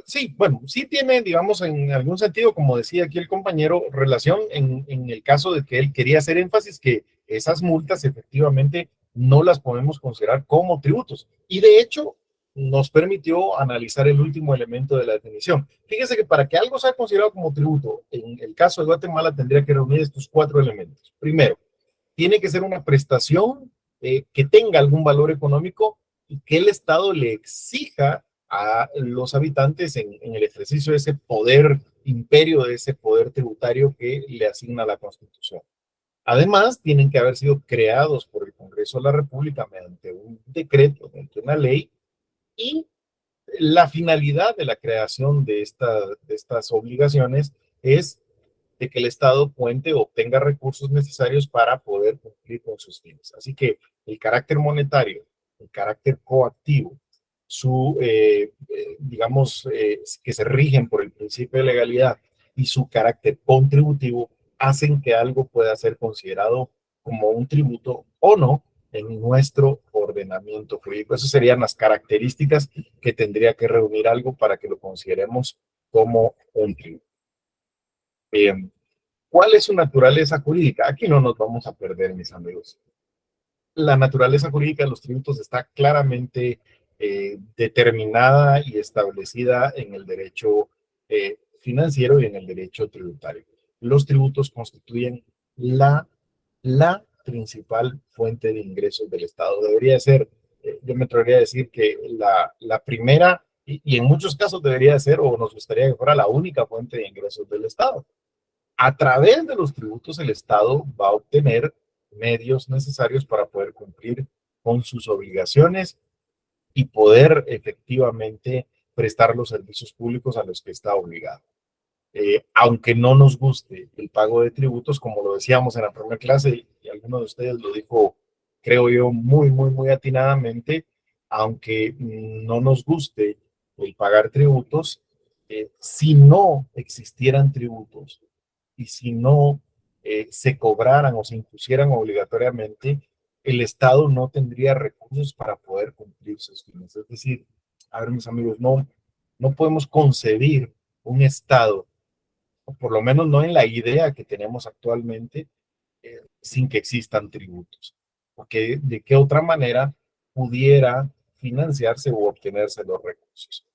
Sí, bueno, sí tiene, digamos, en algún sentido, como decía aquí el compañero, relación en el caso de que él quería hacer énfasis que esas multas efectivamente no las podemos considerar como tributos. Y de hecho, nos permitió analizar el último elemento de la definición. Fíjese que para que algo sea considerado como tributo, en el caso de Guatemala tendría que reunir estos 4 elementos. Primero, tiene que ser una prestación que tenga algún valor económico y que el Estado le exija a los habitantes en el ejercicio de ese poder imperio, de ese poder tributario que le asigna la Constitución. Además, tienen que haber sido creados por el Congreso de la República mediante un decreto, mediante una ley, y la finalidad de la creación de estas obligaciones es de que el Estado cuente o obtenga recursos necesarios para poder cumplir con sus fines. Así que el carácter monetario, el carácter coactivo, digamos, que se rigen por el principio de legalidad y su carácter contributivo hacen que algo pueda ser considerado como un tributo o no en nuestro ordenamiento jurídico. Esas serían las características que tendría que reunir algo para que lo consideremos como un tributo. ¿Cuál es su naturaleza jurídica? Aquí no nos vamos a perder, mis amigos. La naturaleza jurídica de los tributos está claramente determinada y establecida en el derecho financiero y en el derecho tributario. Los tributos constituyen la principal fuente de ingresos del Estado. Debería ser, yo me atrevería a decir que la primera, y en muchos casos debería ser, o nos gustaría que fuera la única fuente de ingresos del Estado. A través de los tributos, el Estado va a obtener medios necesarios para poder cumplir con sus obligaciones y poder efectivamente prestar los servicios públicos a los que está obligado. Aunque no nos guste el pago de tributos, como lo decíamos en la primera clase, y alguno de ustedes lo dijo, creo yo, muy atinadamente, aunque no nos guste el pagar tributos, si no existieran tributos y si no se cobraran o se impusieran obligatoriamente, el Estado no tendría recursos para poder cumplir sus fines. Es decir, a ver, mis amigos, no podemos concebir un Estado, o por lo menos no en la idea que tenemos actualmente, sin que existan tributos. Porque de qué otra manera pudiera financiarse o obtenerse los recursos.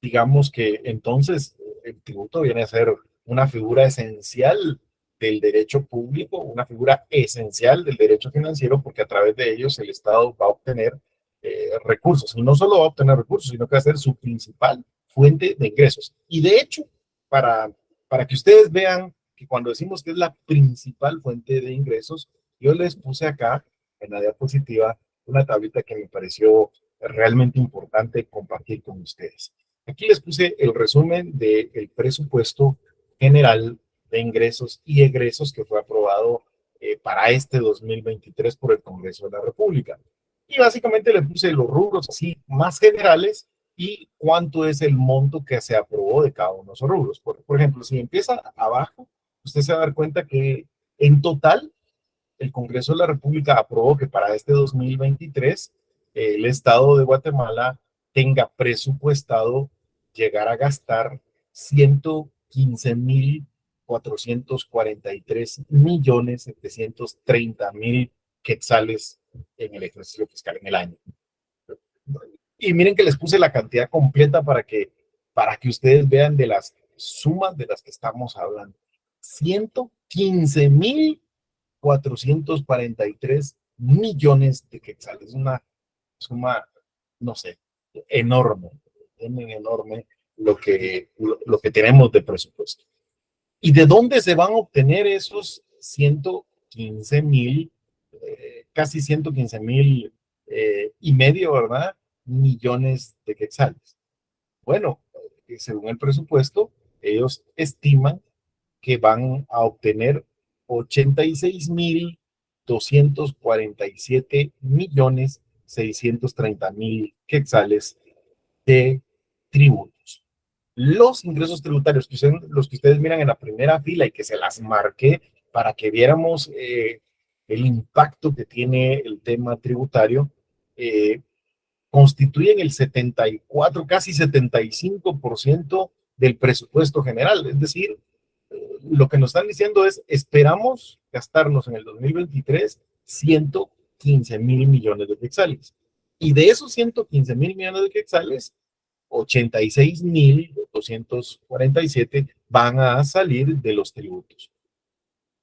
Digamos que entonces el tributo viene a ser una figura esencial del derecho público, una figura esencial del derecho financiero, porque a través de ellos el Estado va a obtener recursos. Y no solo va a obtener recursos, sino que va a ser su principal fuente de ingresos. Y de hecho, para que ustedes vean que cuando decimos que es la principal fuente de ingresos, yo les puse acá en la diapositiva una tablita que me pareció realmente importante compartir con ustedes. Aquí les puse el resumen del presupuesto general de ingresos y egresos que fue aprobado para este 2023 por el Congreso de la República. Y básicamente le puse los rubros así más generales y cuánto es el monto que se aprobó de cada uno de esos rubros. Por ejemplo, si empieza abajo, usted se va a dar cuenta que en total el Congreso de la República aprobó que para este 2023 el Estado de Guatemala tenga presupuestado llegar a gastar 15,443,730,000 quetzales en el ejercicio fiscal en el año. Y miren que les puse la cantidad completa para que ustedes vean de las sumas de las que estamos hablando. 115,443 millones de quetzales. Una suma, no sé, enorme, enorme lo que tenemos de presupuesto. ¿Y de dónde se van a obtener esos 115,000, casi 115,000 y medio, ¿verdad? Millones de quetzales? Bueno, según el presupuesto, ellos estiman que van a obtener 86,247,630,000 quetzales de tributos. Los ingresos tributarios, los que ustedes miran en la primera fila y que se las marqué para que viéramos el impacto que tiene el tema tributario, constituyen el 74, casi 75% del presupuesto general. Es decir, lo que nos están diciendo es, esperamos gastarnos en el 2023 115,000 millones de quetzales. Y de esos 115,000 millones de quetzales, 86,247 van a salir de los tributos.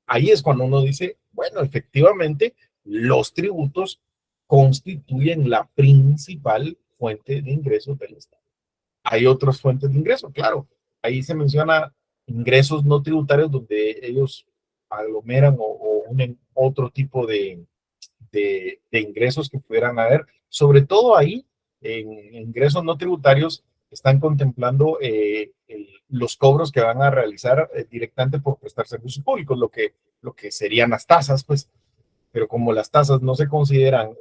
Ahí es cuando uno dice, bueno, efectivamente, los tributos constituyen la principal fuente de ingresos del Estado. Hay otras fuentes de ingresos, claro. Ahí se menciona ingresos no tributarios donde ellos aglomeran o unen otro tipo de ingresos que pudieran haber. Sobre todo ahí, en ingresos no tributarios, están contemplando los cobros que van a realizar directamente por prestar servicios públicos, lo que serían las tasas, pues. Pero como las tasas no se consideran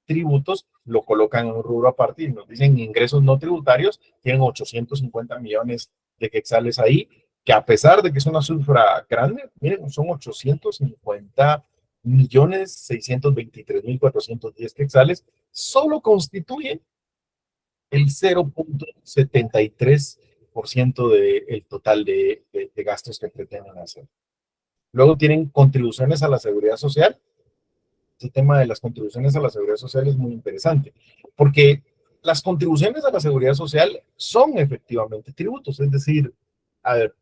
tributos, lo colocan en un rubro aparte y nos dicen ingresos no tributarios, tienen 850 millones de quetzales ahí, que a pesar de que es una cifra grande, miren, son 850,623,410 quetzales, solo constituyen el 0,73% del total de gastos que pretenden hacer. Luego tienen contribuciones a la seguridad social. Este tema de las contribuciones a la seguridad social es muy interesante, porque las contribuciones a la seguridad social son efectivamente tributos, es decir, a ver,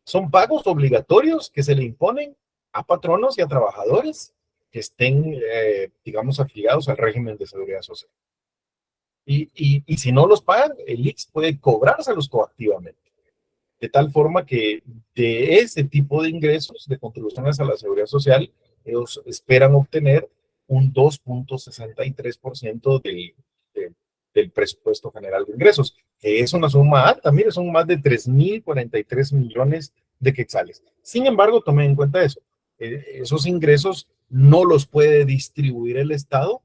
son pagos obligatorios que se le imponen a patronos y a trabajadores que estén, digamos, afiliados al régimen de seguridad social. Y si no los pagan, el IX puede cobrárselos coactivamente. De tal forma que de ese tipo de ingresos, de contribuciones a la seguridad social, ellos esperan obtener un 2,63% del presupuesto general de ingresos, que es una suma alta. Mire, son más de 3,043 millones de quetzales. Sin embargo, tomen en cuenta eso. Esos ingresos no los puede distribuir el Estado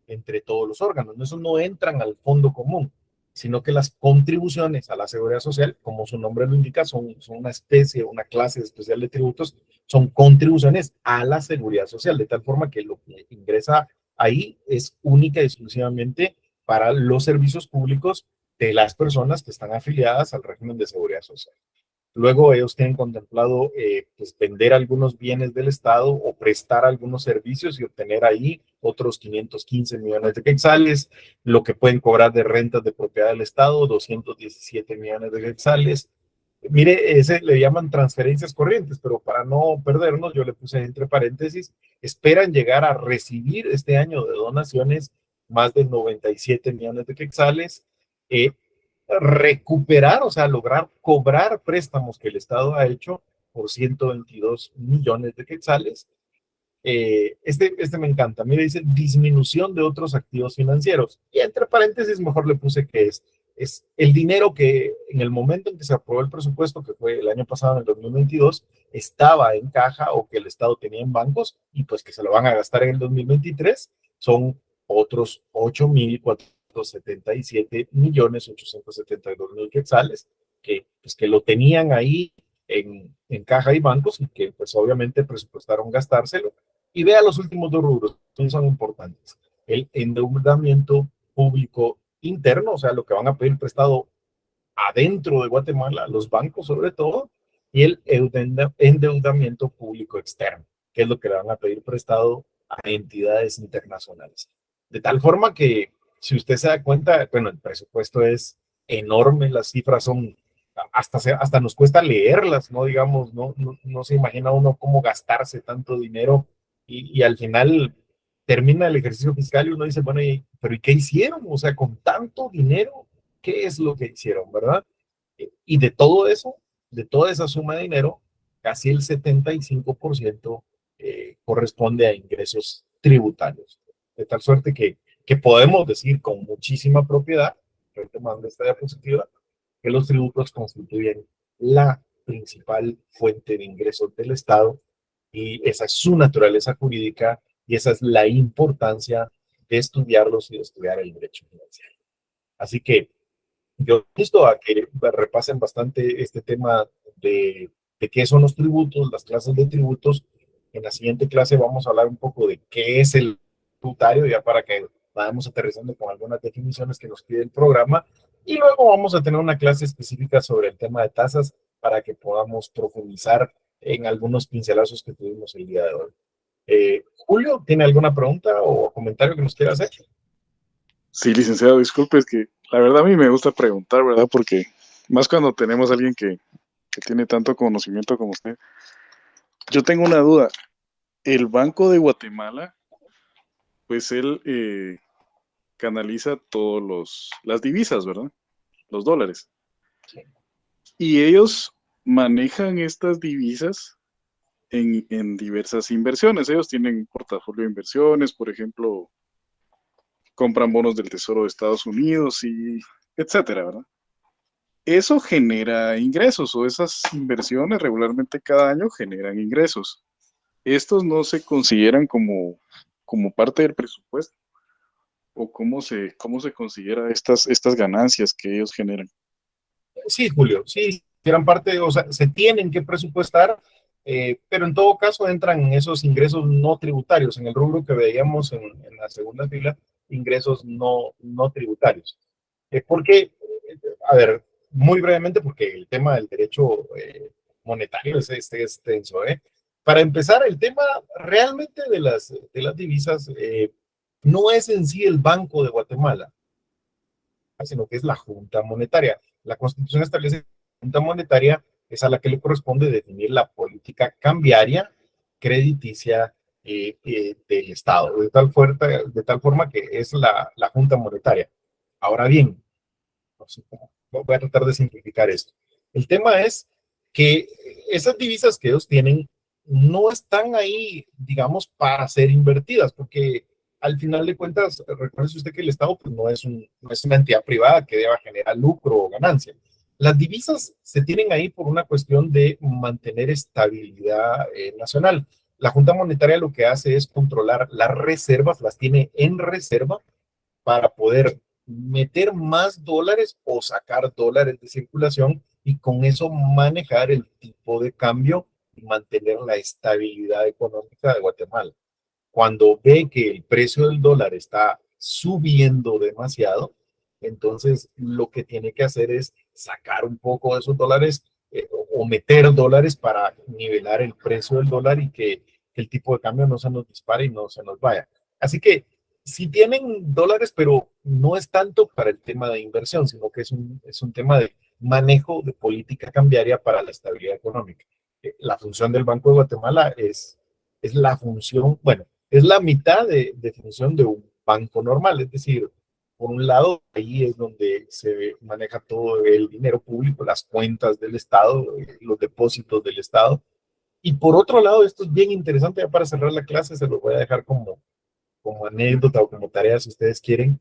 entre todos los órganos. Esos no entran al fondo común, sino que las contribuciones a la seguridad social, como su nombre lo indica, son una especie, una clase especial de tributos, son contribuciones a la seguridad social, de tal forma que lo que ingresa ahí es única y exclusivamente para los servicios públicos de las personas que están afiliadas al régimen de seguridad social. Luego ellos tienen contemplado pues vender algunos bienes del Estado o prestar algunos servicios y obtener ahí otros 515 millones de quetzales, lo que pueden cobrar de rentas de propiedad del Estado, 217 millones de quetzales. Mire, ese le llaman transferencias corrientes, pero para no perdernos, yo le puse entre paréntesis, esperan llegar a recibir este año de donaciones más de 97 millones de quetzales, recuperar, o sea, lograr cobrar préstamos que el Estado ha hecho por 122 millones de quetzales. Este me encanta. Mire, dice disminución de otros activos financieros. Y entre paréntesis, mejor le puse que es el dinero que en el momento en que se aprobó el presupuesto, que fue el año pasado, en el 2022, estaba en caja o que el Estado tenía en bancos y pues que se lo van a gastar en el 2023, son otros 8,477,872,000 quetzales que lo tenían ahí en caja y bancos y que pues obviamente presupuestaron gastárselo. Y vea los últimos dos rubros, son importantes. El endeudamiento público interno, o sea, lo que van a pedir prestado adentro de Guatemala, los bancos sobre todo, y el endeudamiento público externo, que es lo que le van a pedir prestado a entidades internacionales. De tal forma que, si usted se da cuenta, bueno, el presupuesto es enorme, las cifras son, hasta nos cuesta leerlas, ¿no? Digamos, no se imagina uno cómo gastarse tanto dinero y al final termina el ejercicio fiscal y uno dice, bueno, pero ¿y qué hicieron? O sea, con tanto dinero, ¿qué es lo que hicieron, verdad? Y de todo eso, de toda esa suma de dinero, casi el 75% corresponde a ingresos tributarios. De tal suerte que podemos decir con muchísima propiedad, retomando esta diapositiva, que los tributos constituyen la principal fuente de ingresos del Estado y esa es su naturaleza jurídica y esa es la importancia de estudiarlos y de estudiar el derecho financiero. Así que yo insto a que repasen bastante este tema de qué son los tributos, las clases de tributos. En la siguiente clase vamos a hablar un poco de qué es el tributario, ya para que vayamos aterrizando con algunas definiciones que nos pide el programa. Y luego vamos a tener una clase específica sobre el tema de tasas para que podamos profundizar en algunos pincelazos que tuvimos el día de hoy. Julio, ¿tiene alguna pregunta o comentario que nos quiera hacer? Sí, licenciado, disculpe, es que la verdad a mí me gusta preguntar, ¿verdad? Porque más cuando tenemos a alguien que tiene tanto conocimiento como usted. Yo tengo una duda. El Banco de Guatemala, pues él canaliza todas las divisas, ¿verdad? Los dólares. Sí. Y ellos manejan estas divisas en diversas inversiones. Ellos tienen un portafolio de inversiones, por ejemplo, compran bonos del Tesoro de Estados Unidos y etcétera, ¿verdad? Eso genera ingresos, o esas inversiones regularmente cada año generan ingresos. Estos no se consideran como parte del presupuesto, o cómo se considera estas ganancias que ellos generan. Sí, Julio, sí, gran parte, o sea, se tienen que presupuestar, pero en todo caso entran en esos ingresos no tributarios, en el rubro que veíamos en la segunda fila, ingresos no tributarios. Porque, a ver, muy brevemente, porque el tema del derecho monetario es extenso, ¿eh? Para empezar, el tema realmente de las divisas no es en sí el Banco de Guatemala, sino que es la Junta Monetaria. La Constitución establece que la Junta Monetaria es a la que le corresponde definir la política cambiaria crediticia del Estado, de tal forma que es la Junta Monetaria. Ahora bien, no sé cómo, voy a tratar de simplificar esto. El tema es que esas divisas que ellos tienen no están ahí, digamos, para ser invertidas, porque al final de cuentas, recuerde usted que el Estado pues, no es una entidad privada que deba generar lucro o ganancia. Las divisas se tienen ahí por una cuestión de mantener estabilidad nacional. La Junta Monetaria lo que hace es controlar las reservas, las tiene en reserva para poder meter más dólares o sacar dólares de circulación y con eso manejar el tipo de cambio y mantener la estabilidad económica de Guatemala. Cuando ve que el precio del dólar está subiendo demasiado, entonces lo que tiene que hacer es sacar un poco de esos dólares o meter dólares para nivelar el precio del dólar y que el tipo de cambio no se nos dispare y no se nos vaya. Así que sí tienen dólares, pero no es tanto para el tema de inversión, sino que es un tema de manejo de política cambiaria para la estabilidad económica. La función del Banco de Guatemala es la función, bueno, es la mitad de función de un banco normal, es decir, por un lado, ahí es donde se maneja todo el dinero público, las cuentas del Estado, los depósitos del Estado, y por otro lado, esto es bien interesante, ya para cerrar la clase, se lo voy a dejar como anécdota o como tarea, si ustedes quieren.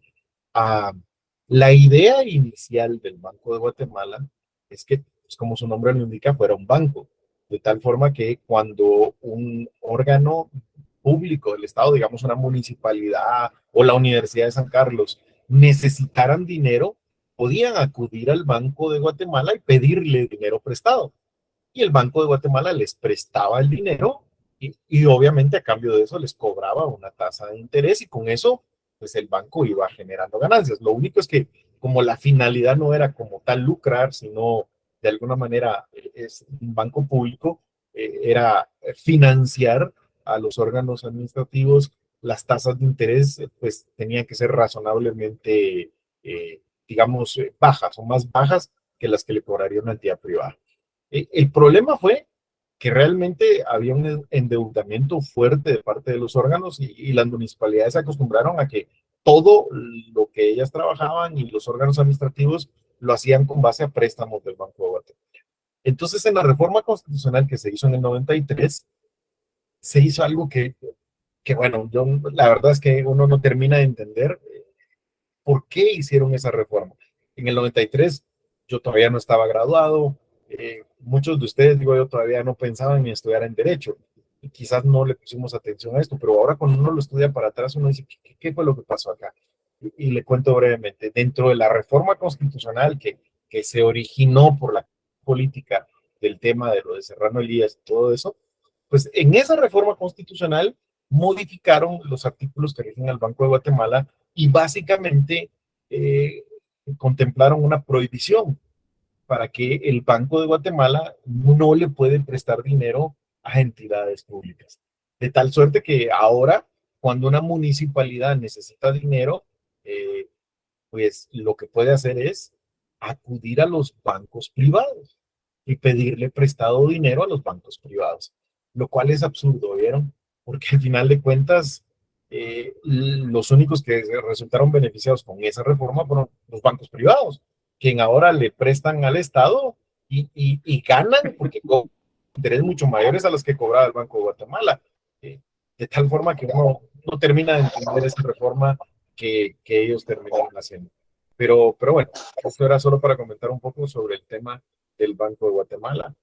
La idea inicial del Banco de Guatemala es que, pues, como su nombre lo indica, fuera un banco, de tal forma que cuando un órgano público del Estado, digamos una municipalidad o la Universidad de San Carlos, necesitaran dinero, podían acudir al Banco de Guatemala y pedirle dinero prestado. Y el Banco de Guatemala les prestaba el dinero y obviamente a cambio de eso les cobraba una tasa de interés y con eso pues el banco iba generando ganancias. Lo único es que como la finalidad no era como tal lucrar, sino de alguna manera es un banco público, era financiar a los órganos administrativos. Las tasas de interés pues tenían que ser razonablemente, digamos, bajas o más bajas que las que le cobraría una entidad privada. El problema fue que realmente había un endeudamiento fuerte de parte de los órganos y las municipalidades se acostumbraron a que todo lo que ellas trabajaban y los órganos administrativos lo hacían con base a préstamos del Banco de Guatemala. Entonces, en la reforma constitucional que se hizo en el 93, se hizo algo que bueno, yo, la verdad es que uno no termina de entender por qué hicieron esa reforma. En el 93 yo todavía no estaba graduado, muchos de ustedes, digo yo, todavía no pensaban en estudiar en Derecho, y quizás no le pusimos atención a esto, pero ahora cuando uno lo estudia para atrás, uno dice, ¿qué fue lo que pasó acá? Y le cuento brevemente, dentro de la reforma constitucional que se originó por la política del tema de lo de Serrano Elías y todo eso, pues en esa reforma constitucional modificaron los artículos que rigen al Banco de Guatemala y básicamente contemplaron una prohibición para que el Banco de Guatemala no le puede prestar dinero a entidades públicas. De tal suerte que ahora, cuando una municipalidad necesita dinero, pues lo que puede hacer es acudir a los bancos privados y pedirle prestado dinero a los bancos privados, lo cual es absurdo, ¿vieron? Porque al final de cuentas, los únicos que resultaron beneficiados con esa reforma fueron los bancos privados, quien ahora le prestan al Estado y ganan porque cobran intereses mucho mayores a los que cobraba el Banco de Guatemala. De tal forma que uno no termina de entender esa reforma que ellos terminaron haciendo. Pero bueno, esto era solo para comentar un poco sobre el tema del Banco de Guatemala.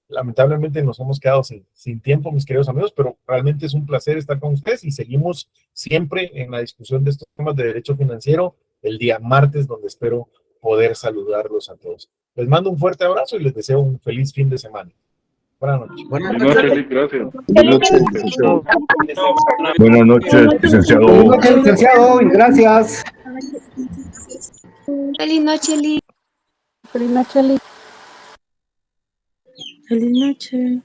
Lamentablemente nos hemos quedado sin tiempo, mis queridos amigos, pero realmente es un placer estar con ustedes y seguimos siempre en la discusión de estos temas de derecho financiero el día martes, donde espero poder saludarlos a todos. Les mando un fuerte abrazo y les deseo un feliz fin de semana. Buenas noches. Buenas noches, Lic, gracias. Buenas noches, licenciado. Buenas noches, licenciado, y gracias. Feliz noche, Lee. Feliz noche, Liz. Feliz noche.